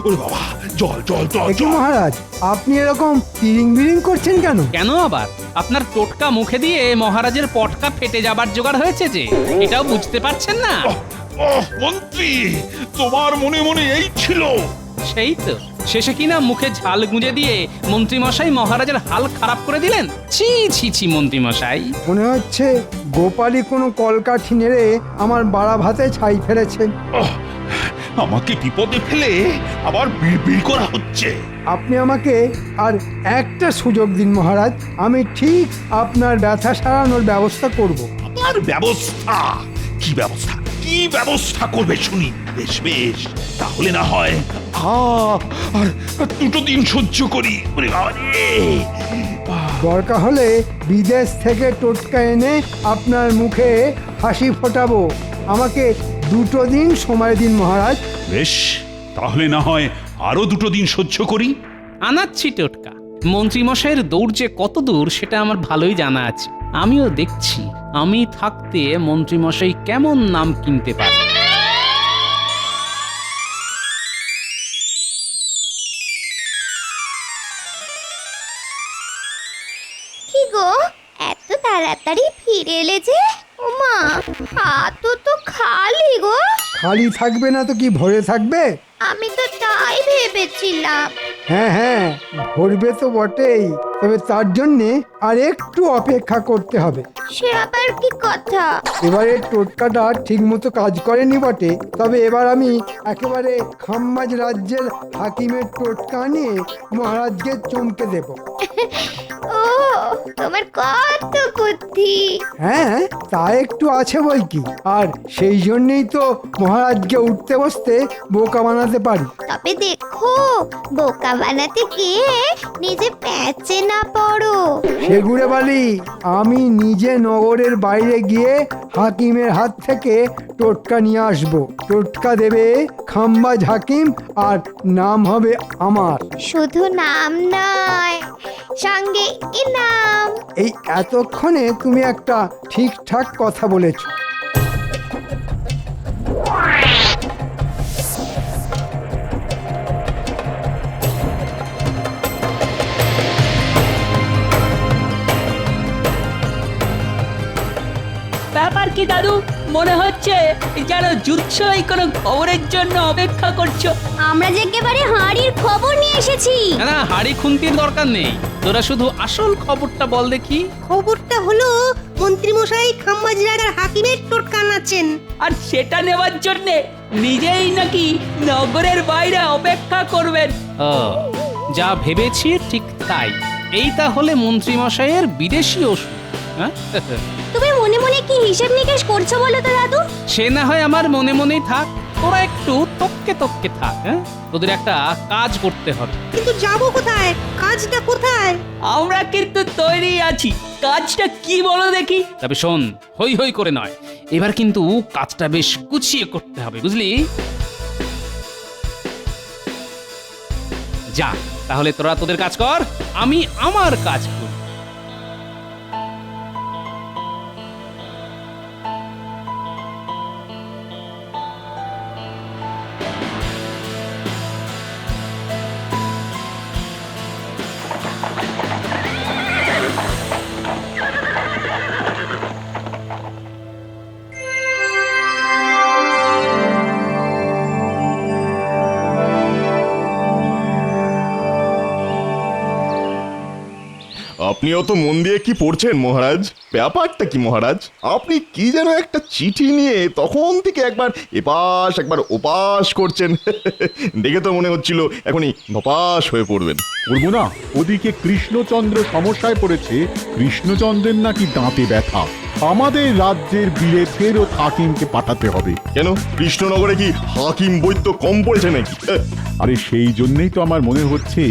ওরে বাবা, জল জল জল! একটু মহারাজ, আপনি এরকম পিরিং বিরিং করছেন কেন? কেন আবার? আপনার টোটকা মুখে দিয়ে মহারাজের পটকা ফেটে যাবার জোগাড় হয়েছে যে, এটাও বুঝতে পারছেন না? মন্ত্রী, তোমার মনে মনে এই ছিল? সেই তো, শেষে কিনা মুখে ঝাল গুঁজে দিয়ে মন্ত্রী মশাই মহারাজের হাল খারাপ করে দিলেন। ছি ছি ছি মন্ত্রী মশাই! মনে হচ্ছে গোপালী কোনো কলকাঠি নেড়ে আমার বাড়া ভাতে ছাই ফেলেছে। আমাকে বিপদে ফেলে আবার বিড়বিড় করা হচ্ছে। আপনি আমাকে আর একটা সুযোগ দিন মহারাজ, আমি ঠিক আপনার ব্যথা সারানোর ব্যবস্থা করব। আমার ব্যবস্থা? কি ব্যবস্থা? কি ব্যবস্থা করবে শুনি? বেশ বেশ, তাহলে না হয় আর দুটো দিন সহ্য করি। দরকার হলে বিদেশ থেকে টোটকা এনে আপনার মুখে হাসি ফোটাবো। আমাকে দুটো দিন সময় দিন মহারাজ। বেশ, তাহলে না হয় আরো দুটো দিন সহ্য করি। আনাচ্ছি টোটকা। মন্ত্রী মশাইয়ের দৌড় যে কত দূর সেটা আমার ভালোই জানা আছে। আমিও দেখছি আমি থাকতে মন্ত্রী মশাই কেমন নাম কিনতে পারে। কি গো, এত তাড়াতাড়ি ফিরে এলে যে? ওমা, হাতও তো খালি গো। খালি থাকবে না তো কি ভরে থাকবে? আমি তো তাই ভেবেছিলাম। হ্যাঁ হ্যাঁ, ভরবে তো বটেই, তবে তার জন্যে আর একটু অপেক্ষা করতে হবে। সে আবার কি কথা? এবারে টোটকাটা ঠিক মতো কাজ করেনি বটে, তবে এবার আমি একেবারে খাম্মাজ রাজ্যের হাকিমের টোটকা নিয়ে মহারাজকে চমকে দেব। ও, তোমার কত বুদ্ধি! হ্যাঁ, তা একটু আছে বই কি, আর সেই জন্যই তো মহারাজকে উঠতে বসতে বোকা বানাতে পারি। তবে দেখো, বোকা বানাতে গিয়ে নিজে প্যাচে না পড়ো। সেগুড়ে বালি, আমি নিজে নগরের বাইরে গিয়ে হাকিমের হাত থেকে টোটকা নিয়ে আসবো। টোটকা দেবে খাম্বাজ হাকিম, আর নাম হবে আমার। শুধু নাম নয়, সঙ্গে ইনাম। এই এতক্ষণে তুমি একটা ঠিকঠাক কথা বলেছ। ব্যাপার কি দাদু? মনে হচ্ছে যেন যুদ্ধই কোনো খবরের জন্য অপেক্ষা করছো। আমরা যে একেবারে হাঁড়ির খবর নিয়ে এসেছি। না, হাড়ি খুন্তির দরকার নেই, তোরা শুধু আসল খবরটা বল দেখি। খবরটা হলো মন্ত্রী মশাই খাম্বাজ রাজার হাকিমের টোটকা আনাচ্ছেন, আর সেটা নেওয়ার জন্য নিজেই নাকি নগরের বাইরে অপেক্ষা করবেন। ও, যা ভেবেছি ঠিক তাই। এই তাহলে মন্ত্রী মশাইয়ের বিদেশি ওষুধ। হ্যাঁ তুমি মনে মনে কি হিসেব নিকেশ করছো বলো তো দাদু? সে না হয় আমার মনে মনেই থাক, তোরা একটু তককে তককে থাক। হ্যাঁ তোদের একটা কাজ করতে হবে। কিন্তু যাবো কোথায়? কাজটা কোথায়? আমরা কিন্তু তৈরি আছি, কাজটা কি বলো দেখি। তবে শোন, হই হই করে নয়, এবার কিন্তু কাজটা বেশ গুছিয়ে করতে হবে, বুঝলি? যা তাহলে তোরা তোদের কাজ কর, আমি আমার কাজ করি। আপনি অত মন দিয়ে কি পড়ছেন মহারাজ? ব্যাপারটা কি মহারাজ? আপনি কি যেন একটা চিঠি নিয়ে তখন থেকে একবার এপাশ একবার ওপাশ করছেন। দেখে তো মনে হচ্ছিল এখনই ধপাস হয়ে পড়বেন। করবো না, ওদিকে কৃষ্ণচন্দ্র সমস্যায় পড়েছে। কৃষ্ণচন্দ্রের নাকি দাঁতে ব্যথা। আমাদের রাজ্যের বিলে ফেরত হাকিমকে পাঠাতে হবে। কেন, কৃষ্ণনগরে কি হাকিম বৈদ্য কম পড়েছে নাকি? আরে সেই জন্যই তো আমার মনে হচ্ছে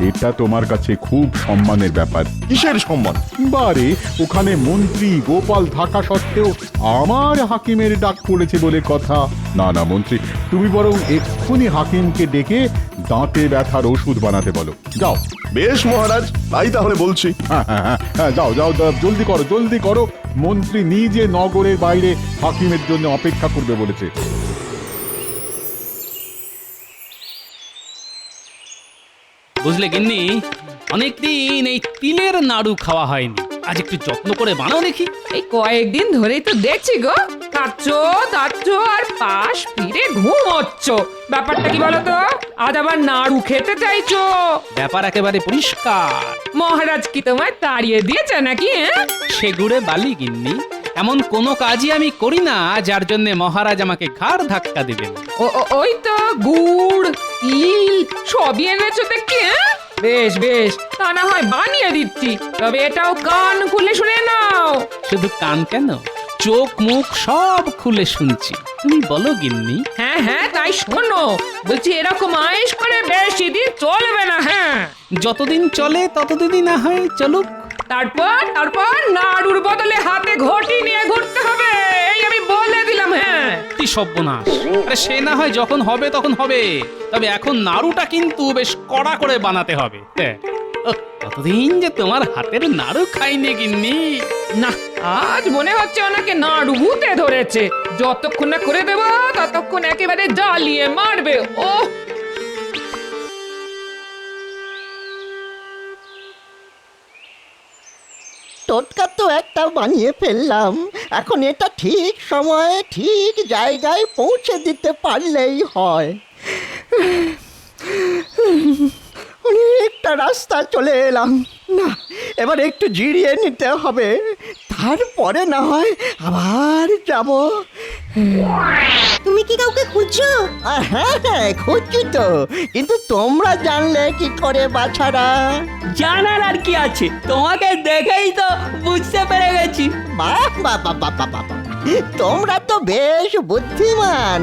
এটা তোমার কাছে খুব সম্মানের ব্যাপার। কিসের সম্মান? বারে, ওখানে মন্ত্রী গোপাল থাকা সত্ত্বেও আমার হাকিমের ডাক পড়েছে বলে কথা। না না মন্ত্রী, তুমি বরং এক্ষুনি হাকিমকে ডেকে দাঁতে ব্যথার ওষুধ বানাতে বলো। যাও। বেশ মহারাজ, তাই তাহলে বলছি। হ্যাঁ, যাও যাও, জলদি করো জলদি করো। মন্ত্রী নিজে নগরের বাইরে হাকিমের জন্য অপেক্ষা করবে বলেছে। বুঝলে গিন্নি, অনেকদিন এই তিলের নাড়ু খাওয়া হয়নি, আজ একটু যত্ন করে বানাও দেখি। এই কয়েকদিন ধরেই তো দেখছি গো, খাচ্ছো দাচ্ছো আর পাশ ফিরে ঘুমোচ্ছ। ব্যাপারটা কি বলো তো? আজ আবার নাড়ু খেতে চাইছো? ব্যাপার একেবারে পরিষ্কার। মহারাজ কি তোমায় তাড়িয়ে দিয়েছে নাকি? সে গুড়ে বালি গিন্নি, এমন কোনো কাজই আমি করি না যার জন্য মহারাজ আমাকে ঘাড় ধাক্কা দিবেন। ওই তো গুড় তিল সবই এনেছো দেখছি। বেশ বেশ, তা না হয় বানিয়ে দিচ্ছি, তবে এটাও কান খুলে শুনে নাও। শুধু কান কেন, চোখ মুখ সব খুলে শুনছি। তুমি বলো গিন্নি। হ্যাঁ হ্যাঁ, তাই শোনো, বলছি এরকম আয়েশ করে বেশি দিন চলবে না। হ্যাঁ, যতদিন চলে ততদিনই না হয় চলুক। তারপর তারপর নাড়ুর বদলে হাতে ঘটি নিয়ে ঘুরতে হবে, এই আমি বলে দিলাম। হ্যাঁ, কি সর্বনাশ! আরে সে না হয় যখন হবে তখন হবে, তবে এখন নাড়ুটা কিন্তু বেশ কড়া করে বানাতে হবে। কতদিন যে তোমার হাতের নাড়ু খাইনি গিন্নি। না, আজ মনে হচ্ছে ওনাকে নাড়ু ভূতে ধরেছে। যতক্ষণ না করে দেবো ততক্ষণ একেবারে জ্বালিয়ে মারবে। ও টোটকা তো একটা বানিয়ে ফেললাম, এখন এটা ঠিক সময়ে ঠিক জায়গায় পৌঁছে দিতে পারলেই হয়। অনেকটা রাস্তা চলে এলাম, না এবার একটু জিরিয়ে নিতে হবে, তারপরে না হয় আবার যাব। তুমি কি কাউকে খুঁজছো? হ্যাঁ হ্যাঁ, খুঁজছি তো, কিন্তু তোমরা জানলে কি করে বাছারা? জানার আর কি আছে, তোমাকে দেখেই তো বুঝতে পেরে গেছি। বাহ বাহ বাহ বাহ বাহ বাহ, তোমরা তো বেশ বুদ্ধিমান।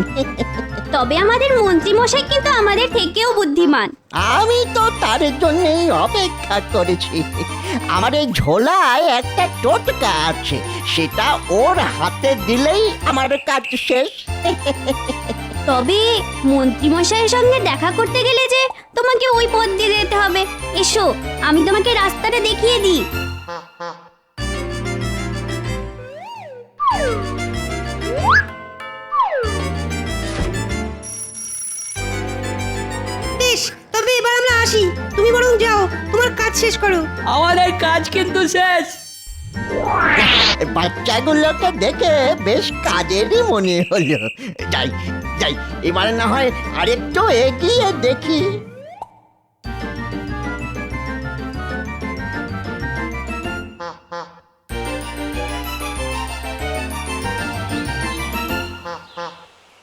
তবে আমাদের মন্ত্রী মশাই কিন্তু আমাদের থেকেও বুদ্ধিমান। আমি তো তার জন্যই অপেক্ষা করেছি। আমার এই ঝোলায় একটা টোটকা আছে, সেটা ওর হাতে দিলেই আমার কাজ শেষ। তবে মন্ত্রী মশাইয়ের সঙ্গে দেখা করতে গেলে যে তোমাকে ওই পথ দিয়ে যেতে হবে। এসো, আমি তোমাকে রাস্তাটা দেখিয়ে দিই। বেশ, তবে এবার আমরা আসি, তুমি বরং যাও, তোমার কাজ শেষ করো। আমাদের কাজ কিন্তু শেষ। বাচ্চাগুলোকে দেখে বেশ কাজেরই মনে হলো। যাই যাই, এবার না হয় আরেকটু এগিয়ে দেখি।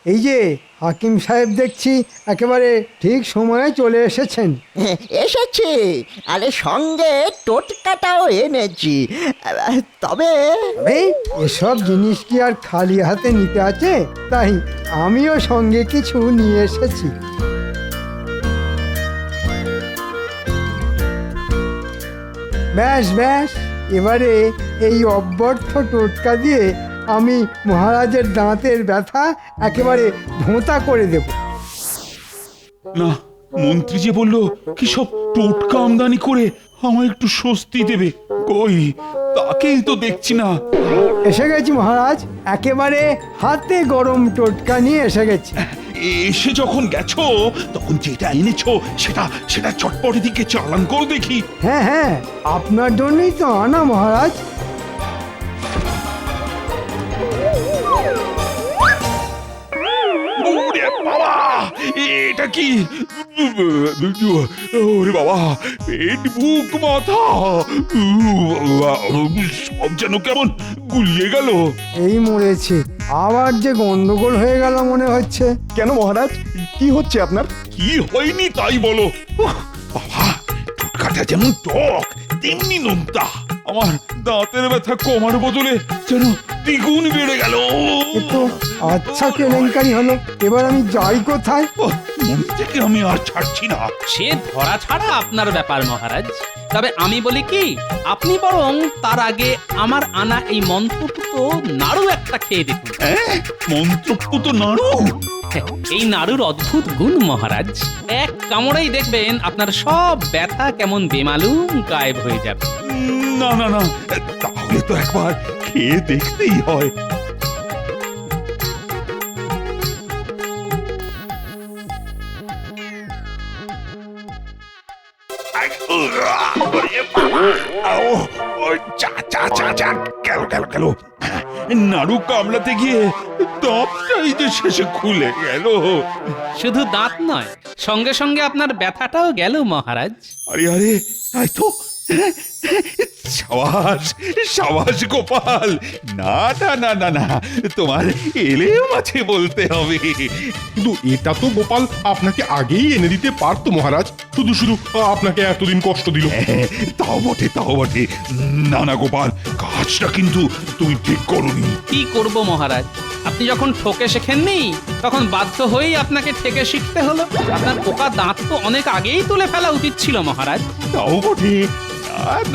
এই যে হাকিম সাহেব দেখছি একেবারে ঠিক সময়ে চলে এসেছেন। এসেছি, আরে সঙ্গে টোটকাটাও এনেছি। তবে এই এসব জিনিস কি আর খালি হাতে নিতে আছে? তাই আমিও সঙ্গে কিছু নিয়ে এসেছি। ব্যাস ব্যাস, এবারে এই অব্যর্থ টোটকা দিয়ে আমি মহারাজের দাঁতের ব্যথা একেবারে ভোঁতা করে দেব। না, মন্ত্রী যে বলল কি সব টোটকা আমদানি করে আমায় একটু স্বস্তি দেবে, কই তাকেই তো দেখছি না। এসে গেছি মহারাজ, একেবারে হাতে গরম টোটকা নিয়ে এসে গেছি। এসে যখন গেছো তখন যেটা এনেছো সেটা সেটা চটপট দিকে চালান করো দেখি। হ্যাঁ হ্যাঁ, আপনার জন্যই তো আনা মহারাজ। ওরে বাবা, এটা কি? ওরে বাবা, পেট বুক মাথা সব যেন কেমন গুলিয়ে গেল। এই মরেছে, আবার যে গন্ডগোল হয়ে গেল মনে হচ্ছে। কেন মহারাজ, কি হচ্ছে আপনার? কি হয়নি তাই বলো। উহ, বাবা, টোটকাটা যেমন টক তেমনি নোনতা। আমার দাঁতের ব্যথা কমার বদলে যেন দ্বিগুণ বেড়ে গেল। তো আচ্ছা কেলেঙ্কারি হলো, এবার আমি যাই কোথায়? মন থেকে আমি আর ছাড়ছি না। সে ধরা ছাড়া আপনার ব্যাপার মহারাজ। তবে আমি বলি কি, আপনি বরং তার আগে আমার আনা এই মন্ত্রপুত নাড়ু একটা খেয়ে দেখুন। মন্ত্রপুত নাড়ু? এই নাড়ুর অদ্ভুত গুণ মহারাজ, এক কামড়েই দেখবেন আপনার সব ব্যথা কেমন বেমালুম গায়েব হয়ে যাবে। না না না, তাহলে তো একবার খেয়ে দেখতেই হয়। নাড়ু কামড়াতে গিয়ে দাঁতটাই যে শেষে খুলে গেল। শুধু দাঁত নয়, সঙ্গে সঙ্গে আপনার ব্যথাটাও গেল মহারাজ। আরে আরে, তাই তো। সাবাস সাবাস গোপাল, না না না না না, তোমার এলেও আছে বলতে হবে। কিন্তু এটা তো গোপাল আপনাকে আগেই এনে দিতে পারতো মহারাজ, শুধু শুধু আপনাকে এতদিন কষ্ট দিল। তাও বটে তাও বটে। না না গোপাল, কাজটা কিন্তু তুমি ঠিক করোনি। কি করব মহারাজ, আপনি যখন ঠকে শেখেননি তখন বাধ্য হয়েই আপনাকে ঠেকে শিখতে হলো। আপনার পোকা দাঁত তো অনেক আগেই তুলে ফেলা উচিত ছিল মহারাজ। তাও বটে।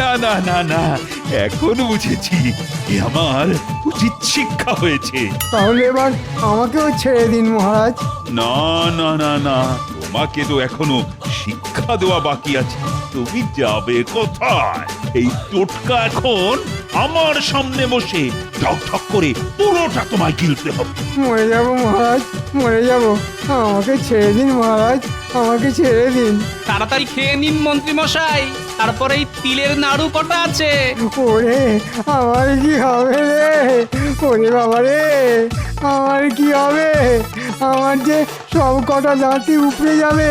না না না না, এখন বুঝেছি এ আমার উচিত শিক্ষা হয়েছে। তাহলে এবার আমাকেও ছেড়ে দিন মহারাজ। না না না না, তোমাকে তো এখনো শিক্ষা দেওয়া বাকি আছে। তুমি যাবে কোথায়? এই টোটকা এখন আমার সামনে বসে ঠক ঠক করে পুরোটা তোমায় গিলতে হবে। মরে যাব মহারাজ, মরে যাব। আমাকে ছেড়ে দিন মহারাজ, আমাকে ছেড়ে দিন। তাড়াতাড়ি খেয়ে নিন মন্ত্রী মশাই, তারপরে এই তিলের নাড়ু কটা আছে। ওরে আমার কি হবে রে? ওরে বাবা রে, আমার কি হবে? আমার যে সব কটা দাঁতই উপড়ে যাবে।